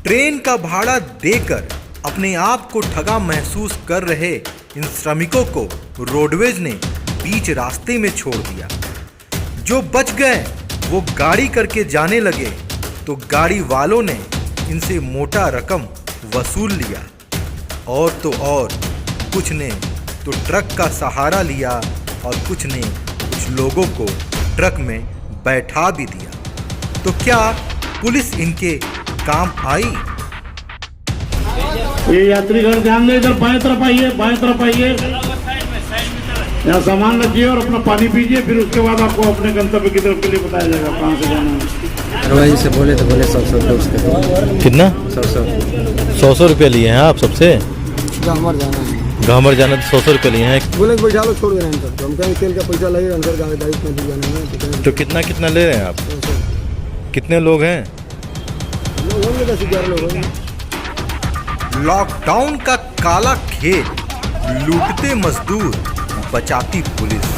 Train का भाड़ा देकर अपने आप को ठगा महसूस कर रहे इन श्रमिकों को रोडवेज ने बीच रास्ते में छोड़ दिया। जो बच गए वो गाड़ी करके जाने लगे तो गाड़ी वालों ने इनसे मोटा रकम वसूल लिया। और तो और कुछ ने तो ट्रक का सहारा लिया और कुछ ने कुछ लोगों को ट्रक में बैठा भी दिया। तो क्या पुलिस इनके काम आई? ये यात्रीगण ध्यान दें, इधर बाएं तरफ आइए, बाएं तरफ आइए। यहाँ सामान रखिए और अपना पानी पीजिए, फिर उसके बाद आपको अपने गंतव्य की तरफ के लिए बताया जाएगा कहाँ से जाना है। दरवाजे से बोले तो बोले 100 रुपये उसके। कितना? 100 रुपये लिए हैं आप सबसे? गामर जाना है। गामर जाना तो 100 रुपये लिए हैं। बोले बैठा लो, छोड़ दे रहे हैं। तो हम कहेंगे तेल का पैसा लगेगा अंदर गाड़ी में भी जाना है। तो कितना ले रहे हैं आप? कितने लोग हैं? लोग होंगे 10-11 लोग होंगे। लॉकडाउन का काला खेल, लूटते मजदूर, बचाती पुलिस।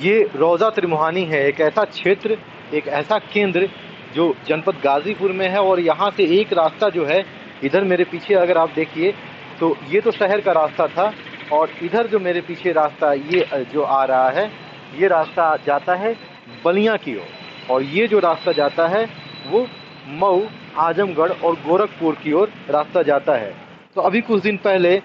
ये रोज़ा त्रिमुहानी है, एक ऐसा क्षेत्र, एक ऐसा केंद्र जो जनपद गाजीपुर में है। और यहाँ से एक रास्ता जो है, इधर मेरे पीछे अगर आप देखिए तो ये तो शहर का रास्ता था, और इधर जो मेरे पीछे रास्ता ये जो आ रहा है, ये रास्ता जाता है बलिया की ओर, और ये जो रास्ता जाता है वो मऊ, आजमगढ़ और गोरखपुर की ओर रास्ता जाता है। तो अभी कुछ दिन पहले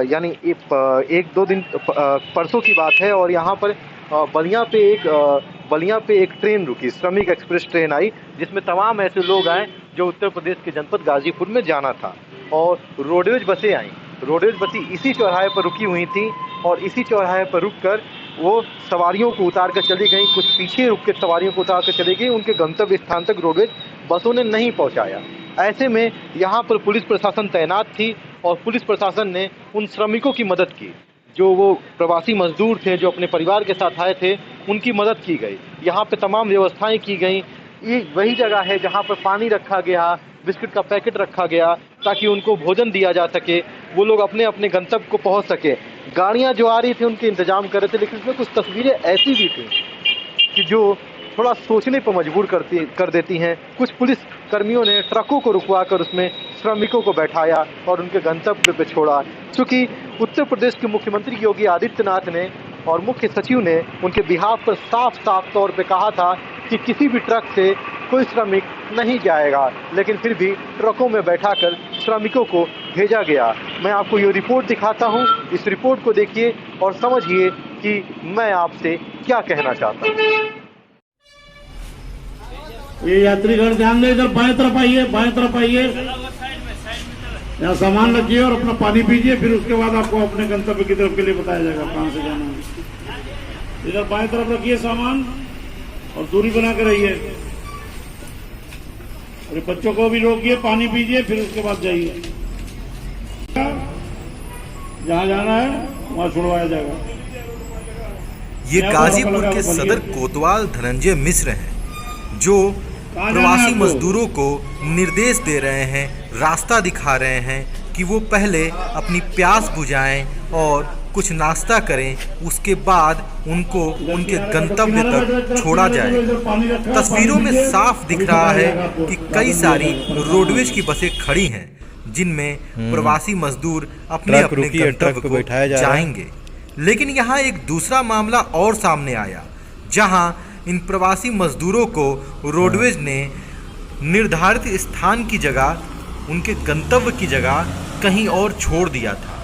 यानी 1-2 दिन परसों की बात है, और यहाँ पर बलिया पे एक ट्रेन रुकी, श्रमिक एक्सप्रेस ट्रेन आई, जिसमें तमाम ऐसे लोग आए जो उत्तर प्रदेश के जनपद गाजीपुर में जाना था। और रोडवेज बसें आईं। रोडवेज बसें इसी चौराहे पर रुकी हुई थी, और इसी चौराहे पर रुककर वो सवारियों को उतार कर चली गई। कुछ पीछे रुक के सवारियों को उतार कर चली गई। उनके गंतव्य स्थान तक रोडवेज बसों ने नहीं पहुँचाया। ऐसे में यहाँ पर पुलिस प्रशासन तैनात थी, और पुलिस प्रशासन ने उन श्रमिकों की मदद की, जो वो प्रवासी मजदूर थे जो अपने परिवार के साथ आए थे, उनकी मदद की गई। यहाँ पे तमाम व्यवस्थाएं की गई। ये वही जगह है जहाँ पर पानी रखा गया, बिस्किट का पैकेट रखा गया, ताकि उनको भोजन दिया जा सके, वो लोग अपने अपने गंतव्य को पहुँच सके। गाड़ियाँ जो आ रही थी उनके इंतजाम कर रहे थे, लेकिन इसमें कुछ तस्वीरें ऐसी भी थी कि जो थोड़ा सोचने पर मजबूर कर देती हैं। कुछ पुलिस कर्मियों ने ट्रकों को रुकवाकर उसमें श्रमिकों को बैठाया और उनके गंतव्य पे छोड़ा। चूँकि उत्तर प्रदेश के मुख्यमंत्री योगी आदित्यनाथ ने और मुख्य सचिव ने उनके बिहाफ पर साफ तौर पे कहा था कि किसी भी ट्रक से कोई श्रमिक नहीं जाएगा, लेकिन फिर भी ट्रकों में बैठाकर श्रमिकों को भेजा गया। मैं आपको ये रिपोर्ट दिखाता हूँ, इस रिपोर्ट को देखिए और समझिए कि मैं आपसे क्या कहना चाहता हूँ। ये यात्रीगण ध्यान दें, इधर बाएं तरफ आइए, बाएं तरफ आइए। यहाँ सामान रखिए और अपना पानी पीजिए, फिर उसके बाद आपको अपने गंतव्य की तरफ के लिए बताया जाएगा कहाँ से जाना है। इधर बाएं तरफ रखिए सामान और दूरी बना के रहिए। और बच्चों को भी रोकिए, पानी पीजिए, फिर उसके बाद जाइए। जहाँ जाना है वहाँ छुड़वाया जाएगा। ये गाजीपुर के सदर कोतवाल धनंजय मिश्र हैं, जो प्रवासी मजदूरों को निर्देश दे रहे हैं, रास्ता दिखा रहे हैं कि वो पहले अपनी प्यास बुझाएं और कुछ नाश्ता करें, उसके बाद उनको उनके गंतव्य तक छोड़ा जाए। तस्वीरों में साफ दिख रहा है कि कई सारी रोडवेज की बसें खड़ी हैं, जिनमें प्रवासी मजदूर अपने अपने गंतव्य को जाएंगे। लेकिन यहाँ एक दूसरा मामला और सामने आया, जहाँ इन प्रवासी मजदूरों को रोडवेज ने निर्धारित स्थान की जगह, उनके गंतव्य की जगह कहीं और छोड़ दिया था।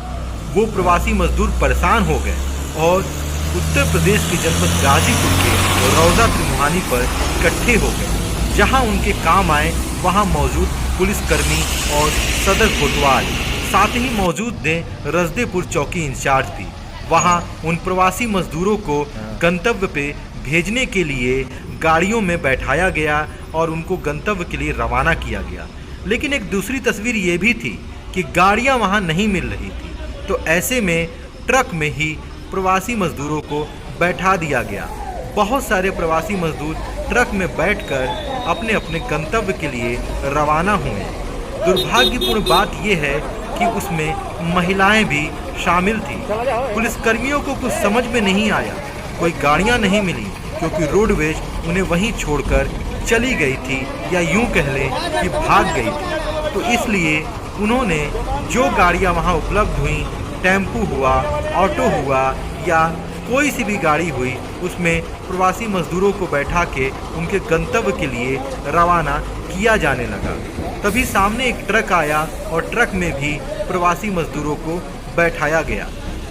वो प्रवासी मजदूर परेशान हो गए और उत्तर प्रदेश के जनपद गाजीपुर के रोज़ा त्रिमुहानी पर इकट्ठे हो गए। जहां उनके काम आए वहां मौजूद पुलिसकर्मी और सदर कोतवाल, साथ ही मौजूद थे रजदेपुर चौकी इंचार्ज भी। वहां उन प्रवासी मजदूरों को गंतव्य पे भेजने के लिए गाड़ियों में बैठाया गया और उनको गंतव्य के लिए रवाना किया गया। लेकिन एक दूसरी तस्वीर ये भी थी कि गाड़ियां वहां नहीं मिल रही थी, तो ऐसे में ट्रक में ही प्रवासी मजदूरों को बैठा दिया गया। बहुत सारे प्रवासी मजदूर ट्रक में बैठकर अपने अपने गंतव्य के लिए रवाना हुए। दुर्भाग्यपूर्ण बात यह है कि उसमें महिलाएं भी शामिल थीं। पुलिसकर्मियों को कुछ समझ में नहीं आया, कोई गाड़ियां नहीं मिली क्योंकि रोडवेज उन्हें वहीं छोड़कर चली गई थी, या यूं कह लें कि भाग गई थी। तो इसलिए उन्होंने जो गाड़ियां वहां उपलब्ध हुई, टेम्पू हुआ, ऑटो हुआ या कोई सी भी गाड़ी हुई, उसमें प्रवासी मजदूरों को बैठा के उनके गंतव्य के लिए रवाना किया जाने लगा। तभी सामने एक ट्रक आया और ट्रक में भी प्रवासी मजदूरों को बैठाया गया।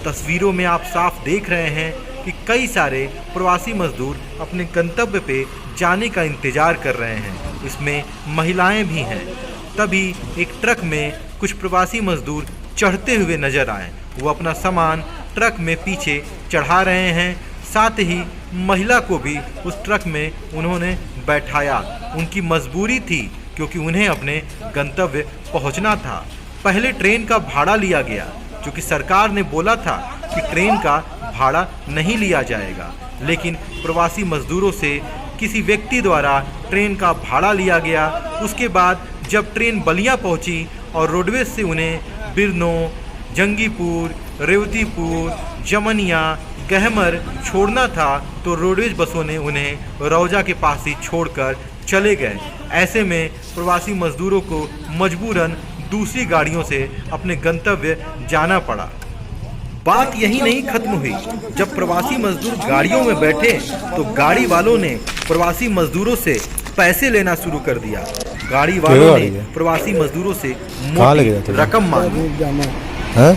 तस्वीरों में आप साफ देख रहे हैं कि कई सारे प्रवासी मजदूर अपने गंतव्य पे जाने का इंतजार कर रहे हैं। इसमें महिलाएं भी हैं। तभी एक ट्रक में कुछ प्रवासी मजदूर चढ़ते हुए नजर आए। वो अपना सामान ट्रक में पीछे चढ़ा रहे हैं, साथ ही महिला को भी उस ट्रक में उन्होंने बैठाया। उनकी मजबूरी थी क्योंकि उन्हें अपने गंतव्य पहुंचना था। पहले ट्रेन का भाड़ा लिया गया, क्योंकि सरकार ने बोला था कि ट्रेन का भाड़ा नहीं लिया जाएगा, लेकिन प्रवासी मजदूरों से किसी व्यक्ति द्वारा ट्रेन का भाड़ा लिया गया। उसके बाद जब ट्रेन बलिया पहुंची और रोडवेज से उन्हें बिरनो, जंगीपुर, रेवतीपुर, जमनिया, गहमर छोड़ना था, तो रोडवेज बसों ने उन्हें रौजा के पास ही छोड़कर चले गए। ऐसे में प्रवासी मजदूरों को मजबूरन दूसरी गाड़ियों से अपने गंतव्य जाना पड़ा। बात यही नहीं खत्म हुई। जब प्रवासी मजदूर गाड़ियों में बैठे तो गाड़ी वालों ने प्रवासी मजदूरों से पैसे लेना शुरू कर दिया। गाड़ी वालों ने प्रवासी मजदूरों से मोटी रकम मांगी। हैं?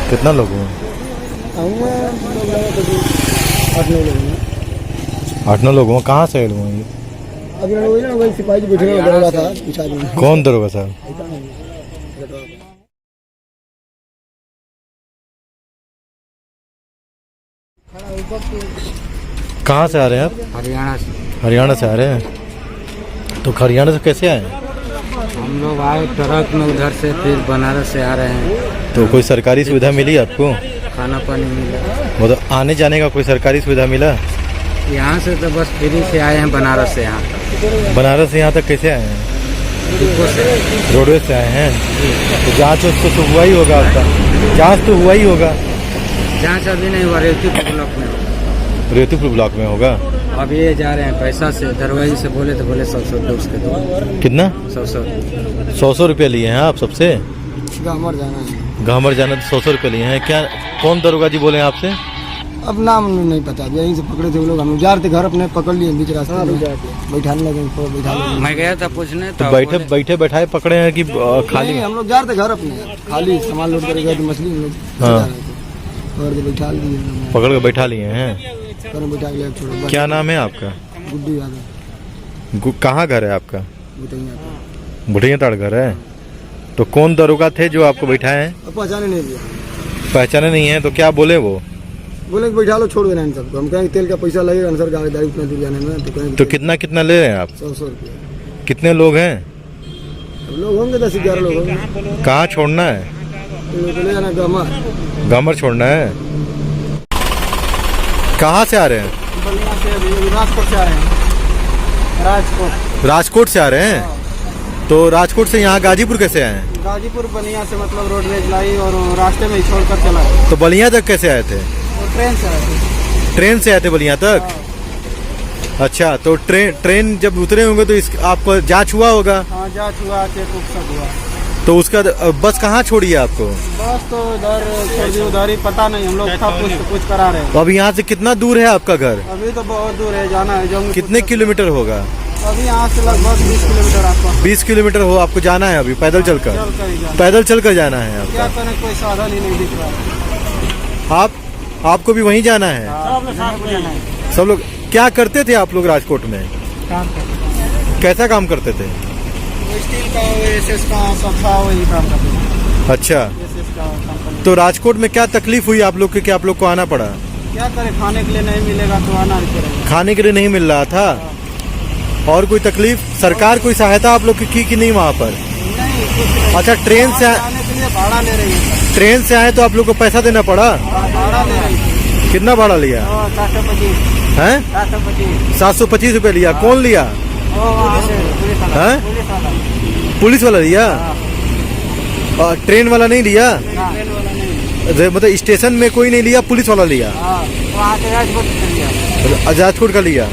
कितना लोग हैं? 8-9 लोग हैं। कहाँ से लोग हैं? अभी सिपाही जो बैठे दरोगा था, पूछा नहीं। कौन दरोगा साहब? कहाँ से आ रहे हैं आप? हरियाणा से। हरियाणा से आ रहे हैं? तो हरियाणा से कैसे आए? हम लोग आए ट्रक में उधर से, फिर बनारस से आ रहे हैं। तो कोई सरकारी सुविधा मिली आपको? खाना पानी मिला। मतलब आने जाने का कोई सरकारी सुविधा मिला? यहाँ से तो बस फ्री से आए हैं, बनारस से यहाँ तक। बनारस से यहाँ तक कैसे आए हैं? डिपो से, रोडवेज से आए हैं। तो जाँच तो हुआ ही होगा आपका? जाँच तो हुआ ही होगा? जाँच अभी नहीं हुआ, रेवतीपुर ब्लॉक में। रेवतीपुर ब्लॉक में होगा? अब ये जा रहे हैं पैसा से, दरवाजे से बोले तो बोले 100 दो उसके दो। कितना? 100 रुपये लिए हैं आप सबसे? गामर जाना है। गामर जाना तो 100 रुपये लिए हैं। क्या कौन दरोगा जी बोले आपसे? अब नाम नहीं पता, यहीं से पकड़े थे वो लोग। हम जा रहे थे घर अपने, पकड़ लिए बीच रास्ते में, बैठाने लगे। मैं गया था पूछने तो बैठे बैठाए पकड़े हैं कि खाली? हम लोग जा रहे थे घर अपने, खाली सामान लोड कर गए थे, मछली हम लोग और बैठा लिए, पकड़ के बैठा लिए हैं। बैठा लिया। छोड़ो। क्या नाम है आपका? गुड्डू यादव। कहाँ घर है आपका? बुढ़िया ताड़ घर है। तो कौन दरोगा थे जो आपको बैठाए हैं? पहचाने नहीं दिया। पहचाने नहीं है तो क्या बोले वो? बोले कि बैठा लो, छोड़ देना इन सबको। हम कहेंगे तेल का पैसा लगेगा सर, गाड़ी उतना दूर जाने में। तो कहेंगे तो कितना ले रहे हैं आप? 100 रुपये। कितने लोग हैं? लोग होंगे 10-11 लोग होंगे। कहाँ छोड़ना है? ले जाना गामर। गामर छोड़ना है। कहाँ से आ रहे हैं? राजकोट से आ रहे हैं। राजकोट से आ रहे हैं? तो राजकोट से यहाँ गाजीपुर कैसे आए हैं? गाजीपुर बलिया से, मतलब रोडवेज लाई और रास्ते में ही छोड़कर चला। तो बलिया तक कैसे आए थे? ट्रेन से आए थे। ट्रेन से आए थे बलिया तक? अच्छा, तो ट्रेन जब उतरे होंगे तो आपको जांच हुआ होगा? हाँ, जांच हुआ, चेक सब हुआ। तो उसका बस कहाँ छोड़ी है आपको? बस तो इधर छोड़ दी, उधर ही पता नहीं, हम लोग सब कुछ करा रहे हैं। तो अभी यहाँ से कितना दूर है आपका घर? अभी तो बहुत दूर है, जाना है। कितने किलोमीटर होगा? अभी यहाँ से लगभग 20 किलोमीटर आसपास। 20 किलोमीटर हो आपको जाना है? अभी पैदल चलकर? पैदल चलकर जाना है आपका? क्या करें, कोई साधन ही नहीं दिख रहा है। आपको भी वहीं जाना है? सब लोग क्या करते थे आप लोग राजकोट में? कैसा काम करते थे? स्टील का, एसएस का, सब था, वही काम करते थे। अच्छा, एसएस का कंपनी। तो राजकोट में क्या तकलीफ हुई आप लोग की कि आप लोग को आना पड़ा? क्या करें, खाने के लिए नहीं मिलेगा तो आना ही पड़ेगा। खाने के लिए नहीं मिल रहा था? और कोई तकलीफ? सरकार कोई सहायता आप लोग की कि नहीं वहाँ पर? नहीं, कुछ नहीं। अच्छा, ट्रेन से आने के लिए भाड़ा ले रही है। ट्रेन से आए तो आप लोग को पैसा देना पड़ा? भाड़ा ले रही है। कितना भाड़ा लिया? 725 हैं? 725 725 रुपये लिया। कौन लिया? हैं? पुलिस वाला लिया? ट्रेन वाला नहीं लिया? मतलब स्टेशन में कोई नहीं लिया, पुलिस वाला लिया? वहाँ से राजकोट का लिया।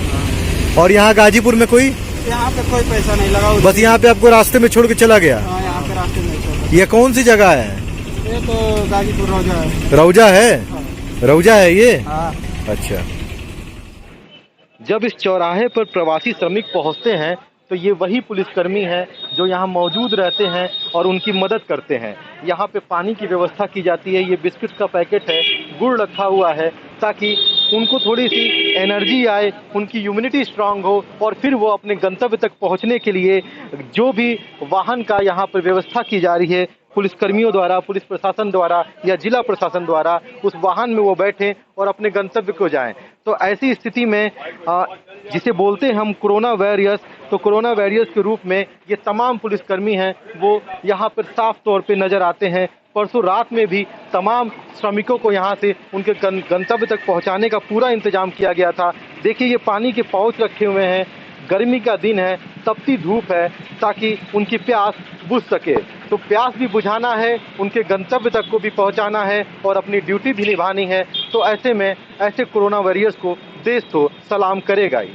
और यहाँ गाजीपुर में कोई? यहाँ पे कोई पैसा नहीं लगा। बस यहाँ पे आपको रास्ते में छोड़ के चला गया? यहाँ पे रास्ते में छोड़। ये कौन सी जगह है? ये तो गाजीपुर रौजा है। रौजा है? रौजा है ये? हाँ। अच्छा। जब इस चौराहे पर प्रवासी श्रमिक पहुंचते हैं तो ये वही पुलिसकर्मी हैं जो यहाँ मौजूद रहते हैं और उनकी मदद करते हैं। यहाँ पे पानी की व्यवस्था की जाती है, ये बिस्किट का पैकेट है, गुड़ रखा हुआ है ताकि उनको थोड़ी सी एनर्जी आए, उनकी इम्यूनिटी स्ट्रांग हो और फिर वो अपने गंतव्य तक पहुँचने के लिए जो भी वाहन का यहाँ पर व्यवस्था की जा रही है पुलिसकर्मियों द्वारा, पुलिस प्रशासन द्वारा या जिला प्रशासन द्वारा, उस वाहन में वो बैठें और अपने गंतव्य को जाएं। तो ऐसी स्थिति में जिसे बोलते हैं हम कोरोना वॉरियर्स, तो कोरोना वॉरियर्स के रूप में ये तमाम पुलिसकर्मी हैं वो यहाँ पर साफ तौर पे नज़र आते हैं। परसों रात में भी तमाम श्रमिकों को यहाँ से उनके गंतव्य तक पहुँचाने का पूरा इंतजाम किया गया था। देखिए ये पानी के पाउच रखे हुए हैं, गर्मी का दिन है, तपती धूप है, ताकि उनकी प्यास बुझ सके। तो प्यास भी बुझाना है, उनके गंतव्य तक को भी पहुंचाना है और अपनी ड्यूटी भी निभानी है। तो ऐसे में ऐसे कोरोना वॉरियर्स को देश तो सलाम करेगा ही।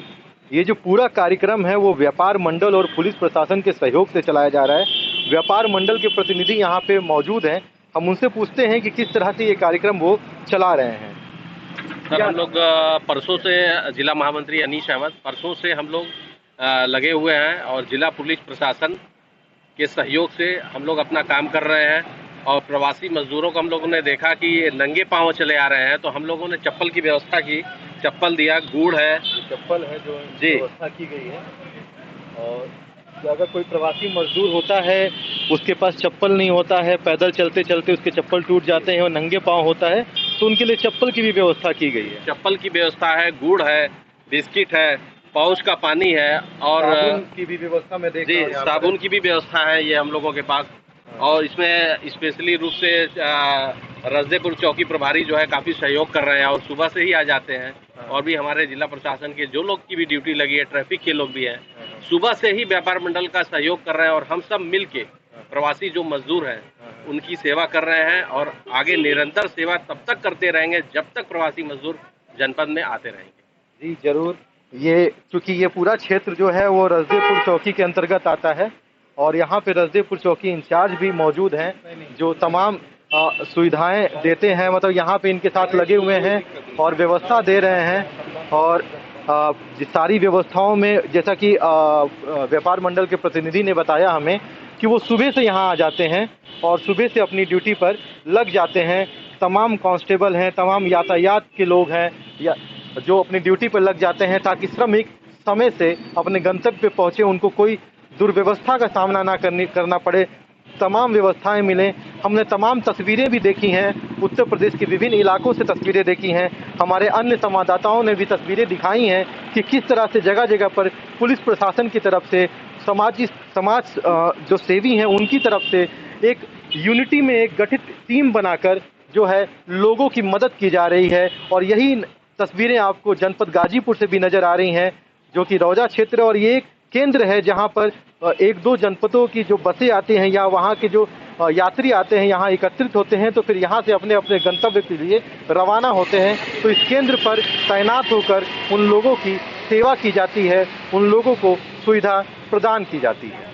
ये जो पूरा कार्यक्रम है वो व्यापार मंडल और पुलिस प्रशासन के सहयोग से चलाया जा रहा है। व्यापार मंडल के प्रतिनिधि यहाँ पे मौजूद हैं, हम उनसे पूछते हैं कि किस तरह से ये कार्यक्रम वो चला रहे हैं। सर हम लोग परसों से, जिला महामंत्री अनीश अहमद, परसों से हम लोग लगे हुए हैं और जिला पुलिस प्रशासन के सहयोग से हम लोग अपना काम कर रहे हैं। और प्रवासी मजदूरों को हम लोगों ने देखा कि ये नंगे पांव चले आ रहे हैं, तो हम लोगों ने चप्पल की व्यवस्था की, चप्पल दिया, गुड़ है, चप्पल है जो जी व्यवस्था की गई है। और अगर कोई प्रवासी मजदूर होता है उसके पास चप्पल नहीं होता है, पैदल चलते चलते उसके चप्पल टूट जाते हैं और नंगे पांव होता है, तो उनके लिए चप्पल की भी व्यवस्था की गई है। चप्पल की व्यवस्था है, गुड़ है, बिस्किट है, पाउच का पानी है और साबुन की भी व्यवस्था में देख जी साबुन की भी व्यवस्था है ये हम लोगों के पास। और इसमें स्पेशली रूप से रजदेपुर चौकी प्रभारी जो है काफ़ी सहयोग कर रहे हैं और सुबह से ही आ जाते हैं। और भी हमारे जिला प्रशासन के जो लोग की भी ड्यूटी लगी है, ट्रैफिक के लोग भी हैं, सुबह से ही व्यापार मंडल का सहयोग कर रहे हैं। और हम सब मिल के प्रवासी जो मजदूर हैं उनकी सेवा कर रहे हैं और आगे निरंतर सेवा तब तक करते रहेंगे जब तक प्रवासी मजदूर जनपद में आते रहेंगे। जी जरूर। ये क्योंकि ये पूरा क्षेत्र जो है वो रजदेपुर चौकी के अंतर्गत आता है और यहाँ पे रजदेपुर चौकी इंचार्ज भी मौजूद हैं जो तमाम सुविधाएं देते हैं, मतलब यहाँ पे इनके साथ लगे हुए हैं और व्यवस्था दे रहे हैं। और सारी व्यवस्थाओं में जैसा कि व्यापार मंडल के प्रतिनिधि ने बताया हमें कि वो सुबह से यहाँ आ जाते हैं और सुबह से अपनी ड्यूटी पर लग जाते हैं। तमाम कांस्टेबल हैं, तमाम यातायात के लोग हैं या जो अपनी ड्यूटी पर लग जाते हैं ताकि श्रमिक समय से अपने गंतव्य पे पहुँचे, उनको कोई दुर्व्यवस्था का सामना ना करना पड़े, तमाम व्यवस्थाएं मिलें। हमने तमाम तस्वीरें भी देखी हैं, उत्तर प्रदेश के विभिन्न इलाकों से तस्वीरें देखी हैं, हमारे अन्य संवाददाताओं ने भी तस्वीरें दिखाई हैं कि किस तरह से जगह जगह पर पुलिस प्रशासन की तरफ से समाज जो सेवी हैं उनकी तरफ से एक यूनिटी में एक गठित टीम बनाकर जो है लोगों की मदद की जा रही है। और यही तस्वीरें आपको जनपद गाजीपुर से भी नजर आ रही हैं जो कि रौजा क्षेत्र, और ये एक केंद्र है जहां पर एक दो जनपदों की जो बसें आती हैं या वहां के जो यात्री आते हैं यहाँ एकत्रित होते हैं तो फिर यहाँ से अपने अपने गंतव्य के लिए रवाना होते हैं। तो इस केंद्र पर तैनात होकर उन लोगों की सेवा की जाती है, उन लोगों को सुविधा प्रदान की जाती है।